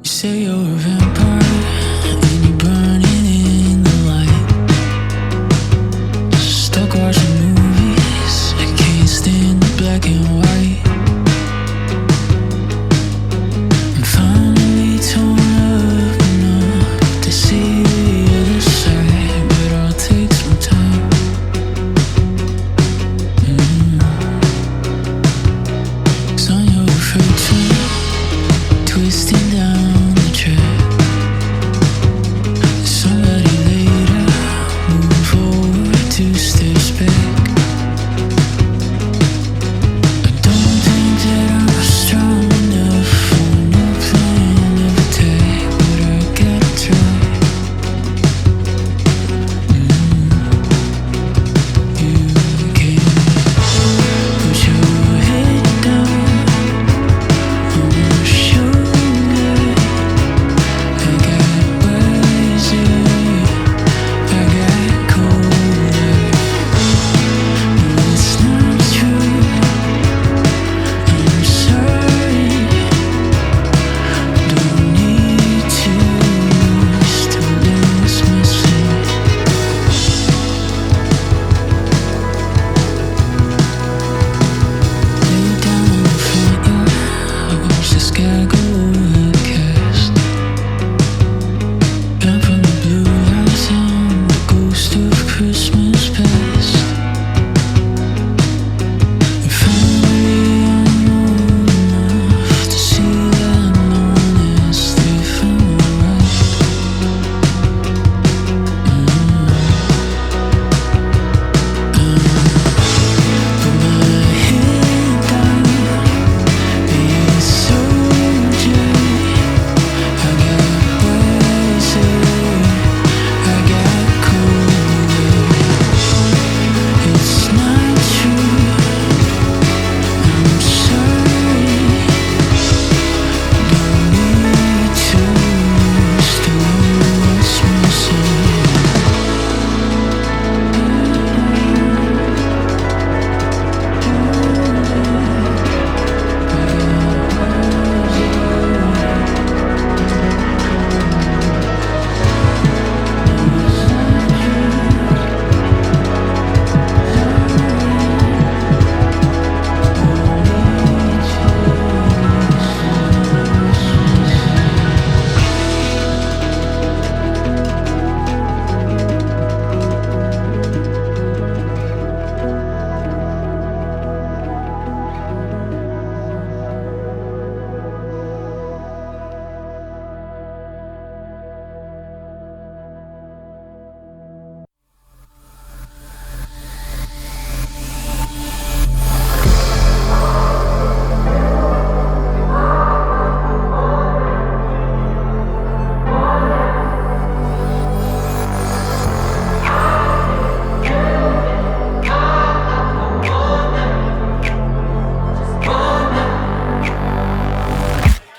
say you're a vampire and you're burning in the light. Stuck watching movies, I can't stand the black and white. I'm finally torn up enough to see the other side, but I'll take some time. So you're afraid to twisting down the track. Somebody later move forward 2 steps back. I don't think that I'm strong enough for a new plan of attack, but I gotta try. You can put your head down on my shoulder. I got wiser, I got colder. No, it's not true, I'm sorry. Don't need to, still lost myself. Lay down on the front yard, watch the sky go overcast. Down from the blue horizon, the ghost of Christmas past. And finally I'm old enough to see that no one has different right. Put my head down, be a soldier. I got wiser, I got colder. It's not true, I'm sorry. Don't need to, still lost myself.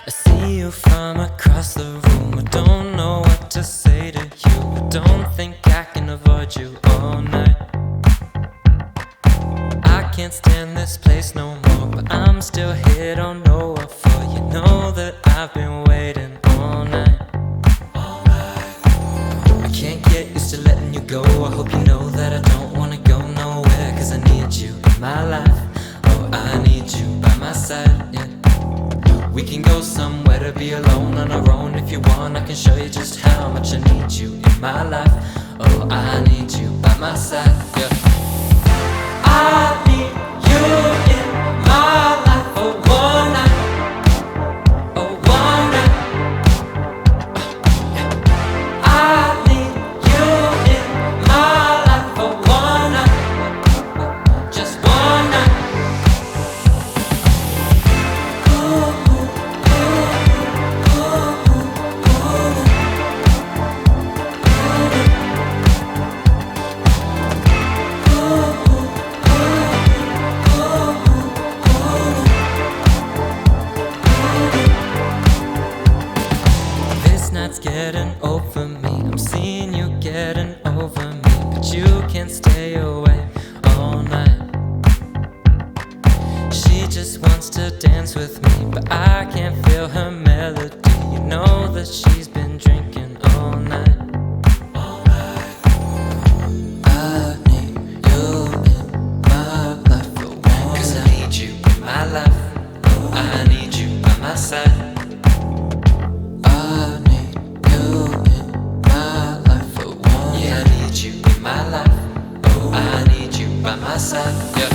I see you from across the room. I don't know what to say to you. I don't think I can avoid you all night. I can't stand this place no more, but I'm still here, don't know what for. You know that I've been waiting all night. I can't get used to letting you go. I hope you know that I don't wanna go now. We can go somewhere to be alone on our own. If you want, I can show you just how much I need you in my life. Oh, I need you by my side, yeah. I need you in my life for one night. Oh, one night. I need you in my life for one night. Just one night. It's getting over me. I'm seeing you getting over me, but you can't stay away all night. She just wants to dance with me, but I can't feel her melody. You know that she's been drinking all night. All night. I need you in my life for one. 'Cause I need you in my life. I need you by my side. My life, oh, I need you by my side, yeah.